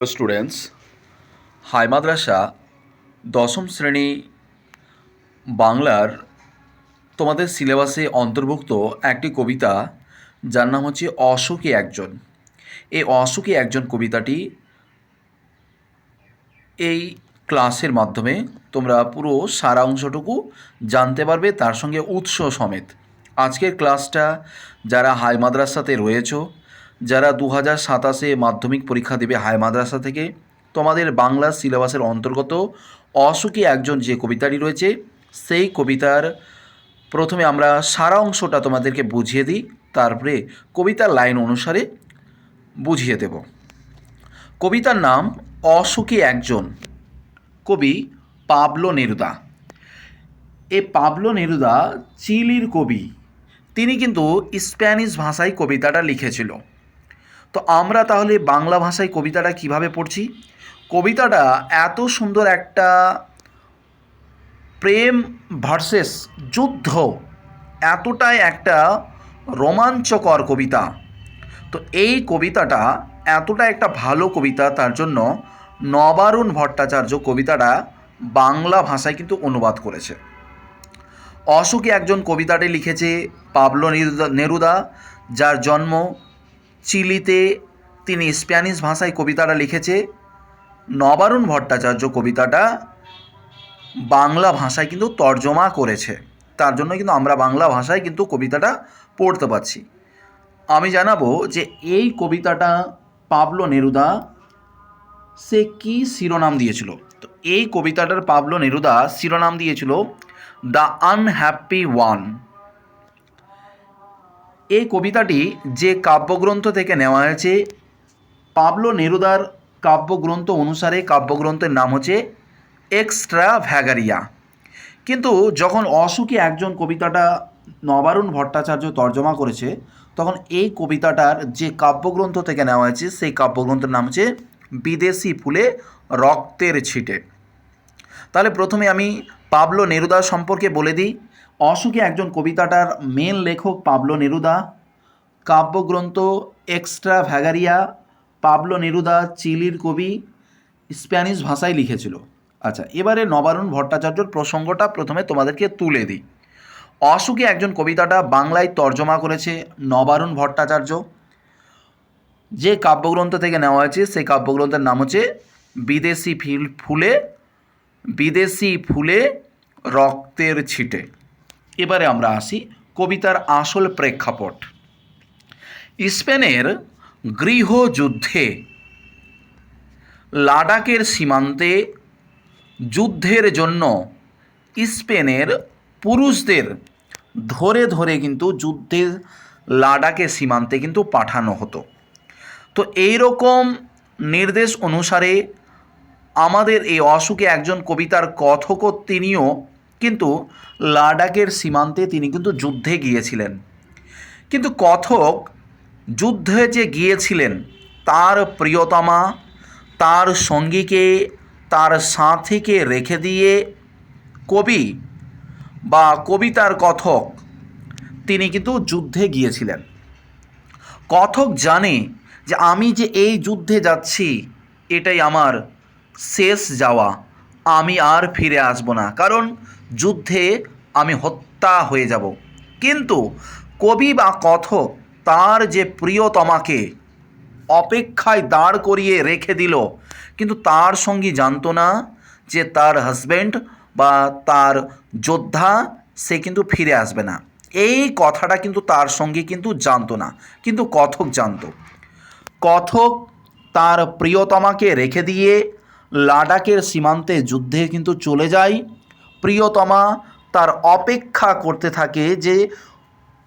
Students, high মাদ্রাসা দশম শ্রেণী বাংলার তোমাদের সিলেবাসে অন্তর্ভুক্ত একটি কবিতা, যার নাম হচ্ছে অসুখী একজন। এই অসুখী একজন কবিতাটি এই ক্লাসের মাধ্যমে তোমরা পুরো সারাংশটুকু জানতে পারবে, তার সঙ্গে উৎস সমেত। আজকের ক্লাসটা যারা হাই মাদ্রাসাতে রয়েছো, যারা 2027 মাধ্যমিক পরীক্ষা দেবে হাই মাদ্রাসা থেকে, তোমাদের বাংলা সিলেবাসের অন্তর্গত অসুখী একজন যে কবিতাটি রয়েছে, সেই কবিতার প্রথমে আমরা সারাংশটা তোমাদেরকে বুঝিয়ে দিই, তারপরে কবিতার লাইন অনুসারে বুঝিয়ে দেব। কবিতার নাম অসুখী একজন, কবি পাবলো নেরুদা। এ পাবলো নেরুদা চিলির কবি, তিনি কিন্তু স্প্যানিশ ভাষায় কবিতাটা লিখেছিল। তো আমরা তাহলে বাংলা ভাষায় কবিতাটা কিভাবে পড়ছি? কবিতাটা এত সুন্দর একটা প্রেম ভার্সেস যুদ্ধ, এতটাই একটা রোমাঞ্চকর কবিতা। তো এই কবিতাটা এতটা একটা ভালো কবিতা, তার জন্য নবারুণ ভট্টাচার্য কবিতাটা বাংলা ভাষায় কিন্তু অনুবাদ করেছে। অসুখী একজন কবিতাটি লিখেছে পাবলো নেরুদা, যার জন্ম চিলিতে। তিনি স্প্যানিশ ভাষায় কবিতাটা লিখেছে। নবারুণ ভট্টাচার্য কবিতাটা বাংলা ভাষায় কিন্তু তর্জমা করেছে, তার জন্য কিন্তু আমরা বাংলা ভাষায় কিন্তু কবিতাটা পড়তে পারছি। আমি জানাবো যে এই কবিতাটা পাবলো নেরুদা সে কি শিরোনাম দিয়েছিল। তো এই কবিতাটার পাবলো নেরুদা শিরোনাম দিয়েছিল দ্য আনহ্যাপি ওয়ান। এই কবিতাটি যে কাব্যগ্রন্থ থেকে নেওয়া হয়েছে, পাবলো নেরুদার কাব্যগ্রন্থ অনুসারে কাব্যগ্রন্থের নাম হচ্ছে এক্সট্রাভ্যাগারিয়া। কিন্তু যখন অসুখী একজন কবিতাটা নবারুণ ভট্টাচার্য তর্জমা করেছে, তখন এই কবিতাটার যে কাব্যগ্রন্থ থেকে নেওয়া হয়েছে, সেই কাব্যগ্রন্থের নাম হচ্ছে বিদেশি ফুলে রক্তের ছিটে। তাহলে প্রথমে আমি পাবলো নেরুদা সম্পর্কে বলে দিই। অসুখী একজন কবিতাটার মেন লেখক পাবলো নেরুদা, কাব্যগ্রন্থ এক্সট্রাভ্যাগারিয়া। পাবলো নেরুদা চিলির কবি, স্প্যানিশ ভাষায় লিখেছিল। আচ্ছা, এবারে নবারুণ ভট্টাচার্যর প্রসঙ্গটা প্রথমে তোমাদেরকে তুলে দিই। অসুখী একজন কবিতাটা বাংলায় তর্জমা করেছে নবারুণ ভট্টাচার্য। যে কাব্যগ্রন্থ থেকে নেওয়া হয়েছে সেই কাব্যগ্রন্থের নাম হচ্ছে বিদেশি ফুলে রক্তের ছিটে। এবারে আমরা আসি কবিতার আসল প্রেক্ষাপট। স্পেনের গৃহযুদ্ধে লাদাখের সীমান্তে যুদ্ধের জন্য স্পেনের পুরুষদের ধরে ধরে কিন্তু যুদ্ধের লাদাখের সীমান্তে কিন্তু পাঠানো হতো। তো এই রকম নির্দেশ অনুসারে আমাদের এই অসুখী একজন কবিতার কথক, তিনিও কিন্তু লাদাখের সীমান্তে তিনি কিন্তু যুদ্ধে গিয়েছিলেন। কিন্তু কথক যুদ্ধে যে গিয়েছিলেন, তার প্রিয়তমা, তার সঙ্গীকে, তার সাথীকে রেখে দিয়ে কবি বা কবিতার কথক তিনি কিন্তু যুদ্ধে গিয়েছিলেন। কথক জানে যে আমি যে এই যুদ্ধে যাচ্ছি, এটাই আমার শেষ যাওয়া, আমি আর ফিরে আসব না, কারণ যুদ্ধে আমি হত্যা হয়ে যাব। কিন্তু কবি বা কথক তার যে প্রিয়তমাকে অপেক্ষায় দাঁড় করিয়ে রেখে দিল, কিন্তু তার সঙ্গী জানতো না যে তার হাজব্যান্ড বা তার যোদ্ধা সে কিন্তু ফিরে আসবে না। এই কথাটা কিন্তু তার সঙ্গে কিন্তু জানতো না, কিন্তু কথক জানতো। কথক তার প্রিয়তমাকে রেখে দিয়ে লাদাখের সীমান্তে যুদ্ধে কিন্তু চলে যায়। প্রিয়তমা তার অপেক্ষা করতে থাকে যে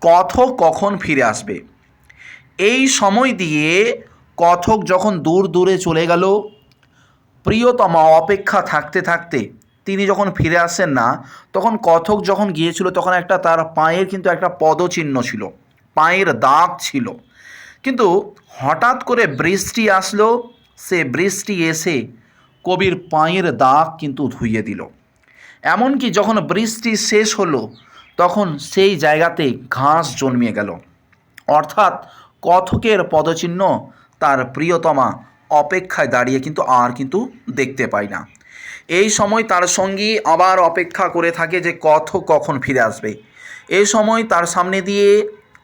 কথক কখন ফিরে আসবে। এই সময় দিয়ে কথক যখন দূর দূরে চলে গেল, প্রিয়তমা অপেক্ষা থাকতে থাকতে তিনি যখন ফিরে আসেন না, তখন কথক যখন গিয়েছিল, তখন একটা তার পায়ের কিন্তু একটা পদচিহ্ন ছিল, পায়ের দাগ ছিল। কিন্তু হঠাৎ করে বৃষ্টি আসলো, সে বৃষ্টি এসে কবির পায়ের দাগ কিন্তু ধুইয়ে দিল। এমনকি যখন বৃষ্টি শেষ হলো, তখন সেই জায়গাতে ঘাস জন্মিয়ে গেল। অর্থাৎ কথকের পদচিহ্ন তার প্রিয়তমা অপেক্ষায় দাঁড়িয়ে কিন্তু আর কিন্তু দেখতে পায় না। এই সময় তার সঙ্গী আবার অপেক্ষা করে থাকে যে কথক কখন ফিরে আসবে। এই সময় তার সামনে দিয়ে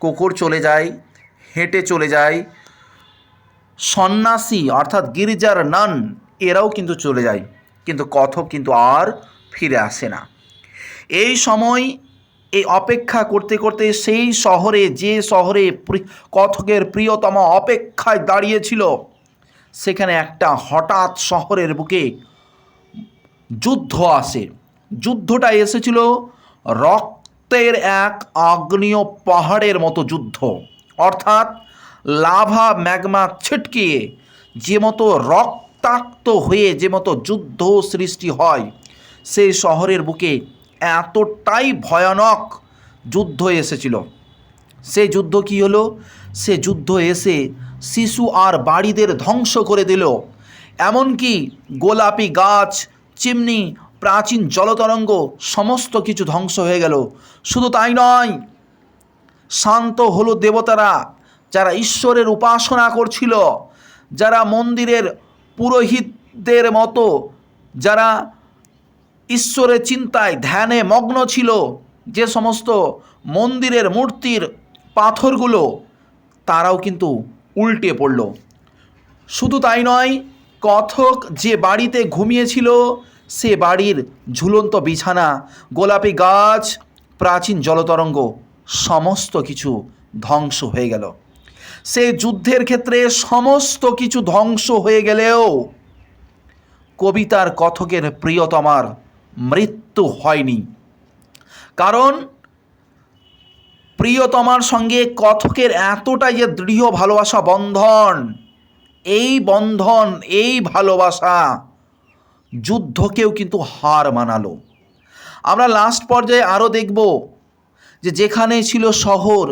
কুকুর চলে যায়, হেঁটে চলে যায়, সন্ন্যাসী অর্থাৎ গির্জার নান এরাও কিন্তু চলে যায়, কিন্তু কথক কিন্তু আর ফিরে আসে না। এই সময় এই অপেক্ষা করতে করতে সেই শহরে, যে শহরে কথকের প্রিয়তমা অপেক্ষায় দাঁড়িয়েছিল, সেখানে একটা হঠাৎ শহরের বুকে যুদ্ধ আসে। যুদ্ধটা এসেছিল রক্তের এক আগ্নেয় পাহাড়ের মতো যুদ্ধ, অর্থাৎ লাভা ম্যাগমা ছিটকিয়ে যে মতো রক্তাক্ত হয়ে যে মতো যুদ্ধ সৃষ্টি হয়, সেই শহরের বুকে এতটাই ভয়ানক যুদ্ধ এসেছিল। সেই যুদ্ধ কি হলো? সে যুদ্ধ এসে শিশু আর বাড়িদের ধ্বংস করে দিল। এমনকি গোলাপি গাছ, চিমনি, প্রাচীন জলতরঙ্গ সমস্ত কিছু ধ্বংস হয়ে গেল। শুধু তাই নয়, শান্ত হলো দেবতারা, যারা ঈশ্বরের উপাসনা করছিল, যারা মন্দিরের পুরোহিতদের মতো, যারা ঈশ্বরের চিন্তায় ধ্যানে মগ্ন ছিল, যে সমস্ত মন্দিরের মূর্তির পাথরগুলো, তারাও কিন্তু উল্টে পড়ল। শুধু তাই নয়, কথক যে বাড়িতে ঘুমিয়েছিল, সে বাড়ির ঝুলন্ত বিছানা, গোলাপি গাছ, প্রাচীন জলতরঙ্গ সমস্ত কিছু ধ্বংস হয়ে গেল। সেই যুদ্ধের ক্ষেত্রে সমস্ত কিছু ধ্বংস হয়ে গেলেও কবিতার কথকের প্রিয়তমার মৃত্যু হয়নি। কারণ প্রিয়তমার সঙ্গে কথকের এতটাই যে দৃঢ় ভালোবাসা বন্ধন, এই বন্ধন, এই ভালোবাসা যুদ্ধকেও কিন্তু হার মানালো। আমরা লাস্ট পর্যায়ে আরও দেখব যে যেখানে ছিল শহর,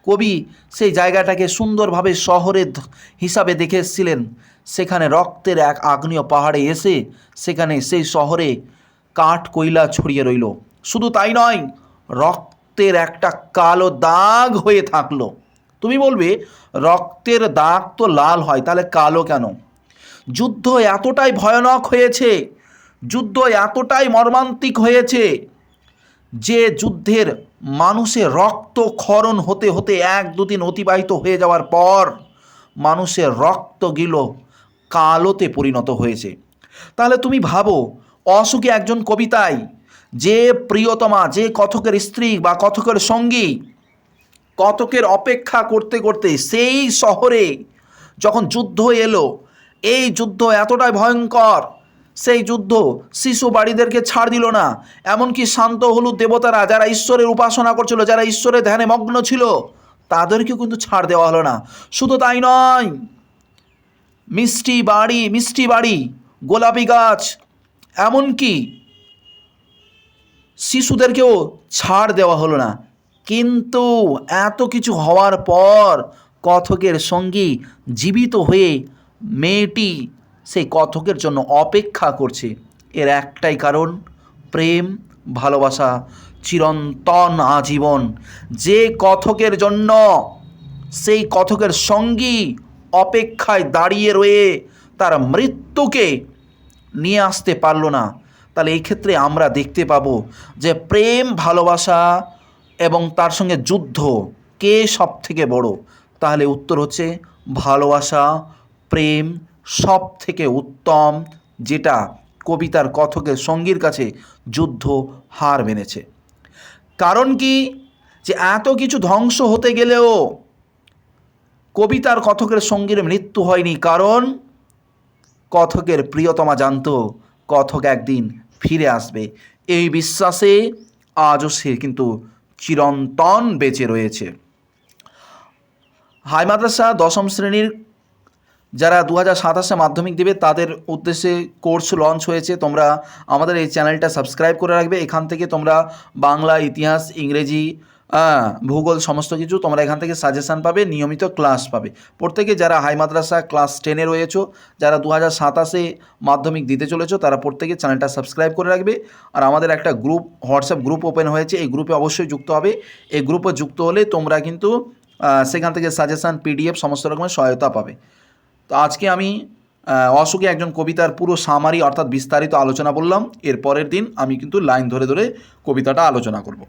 কবি সেই জায়গাটাকে সুন্দরভাবে শহরের হিসাবে দেখে এসেছিলেন। সেখানে রক্তের এক আগ্নেয় পাহাড়ে এসে সেখানে সেই শহরে কাঠ কয়লা ছড়িয়ে রইল। শুধু তাই নয়, রক্তের একটা কালো দাগ হয়ে থাকলো। তুমি বলবে রক্তের দাগ তো লাল হয়, তাহলে কালো কেন? যুদ্ধ এতটাই ভয়ানক হয়েছে, যুদ্ধ এতটাই মর্মান্তিক হয়েছে যে যুদ্ধের মানুষের রক্ত ক্ষরণ হতে হতে 1-2 দিন অতিবাহিত হয়ে যাওয়ার পর মানুষের রক্তগুলো কালোতে পরিণত হয়েছে। তাহলে তুমি ভাবো, অশোকে একজন কবিতায় যে প্রিয়তমা, যে কথকের স্ত্রী বা কথকের সঙ্গী, কথকের অপেক্ষা করতে করতে সেই শহরে যখন যুদ্ধ এলো, এই যুদ্ধ এতটাই ভয়ঙ্কর, সেই যুদ্ধ শিশু বাড়িদেরকে ছাড় দিল না। এমনকি শান্ত হলুদ দেবতারা, যারা ঈশ্বরের উপাসনা করছিল, যারা ঈশ্বরের ধ্যানে মগ্ন ছিল, তাদেরকেও কিন্তু ছাড় দেওয়া হলো না। শুধু তাই নয়, মিষ্টি বাড়ি, গোলাপি গাছ, এমনকি শিশুদেরকেও ছাড় দেওয়া হলো না। কিন্তু এত কিছু হওয়ার পর কথকের সঙ্গী জীবিত হয়ে মেয়েটি সেই কথকের জন্য অপেক্ষা করছে। এর একটাই কারণ, প্রেম, ভালোবাসা, চিরন্তন আজীবন। যে কথকের জন্য সেই কথকের সঙ্গী অপেক্ষায় দাঁড়িয়ে রয়ে তার মৃত্যুকে নিয়ে আসতে পারল না, তাহলে এই ক্ষেত্রে আমরা দেখতে পাবো যে প্রেম, ভালোবাসা এবং তার সঙ্গে যুদ্ধ কে সব থেকে বড়? তাহলে উত্তর হচ্ছে ভালোবাসা, প্রেম সব থেকে উত্তম, যেটা কবিতার কথকের সঙ্গীর কাছে যুদ্ধ হার মেনেছে। কারণ কি, যে এত কিছু ধ্বংস হতে গেলেও কবিতার কথকের সঙ্গীর মৃত্যু হয়নি। কারণ কথকের প্রিয়তমা জানতো কথক একদিন ফিরে আসবে। এই বিশ্বাসে আজও সে কিন্তু চিরন্তন বেঁচে রয়েছে। হাই মাদ্রাসা 10ম শ্রেণীর যারা 2027 মাধ্যমিক দেবে তাদের উদ্দেশ্যে কোর্স লঞ্চ হয়েছে। তোমরা আমাদের এই চ্যানেলটা সাবস্ক্রাইব করে রাখবে। এখান থেকে তোমরা বাংলা, ইতিহাস, ইংরেজি, ভূগোল সমস্ত কিছু তোমরা এখান থেকে সাজেশান পাবে, নিয়মিত ক্লাস পাবে। প্রত্যেকে যারা হাই মাদ্রাসা ক্লাস 10-এ রয়েছো, যারা 2027 মাধ্যমিক দিতে চলেছো, তারা প্রত্যেকে চ্যানেলটা সাবস্ক্রাইব করে রাখবে। আর আমাদের একটা গ্রুপ, হোয়াটসঅ্যাপ গ্রুপ ওপেন হয়েছে, এই গ্রুপে অবশ্যই যুক্ত হবে। এই গ্রুপে যুক্ত হলে তোমরা কিন্তু সেখান থেকে সাজেশান, পিডিএফ সমস্ত রকমের সহায়তা পাবে। তো আজকে আমি অশোকে একজন কবিতার পুরো সামারি অর্থাৎ বিস্তারিত আলোচনা বললাম। এর পরের দিন আমি কিন্তু লাইন ধরে ধরে কবিতাটা আলোচনা করব।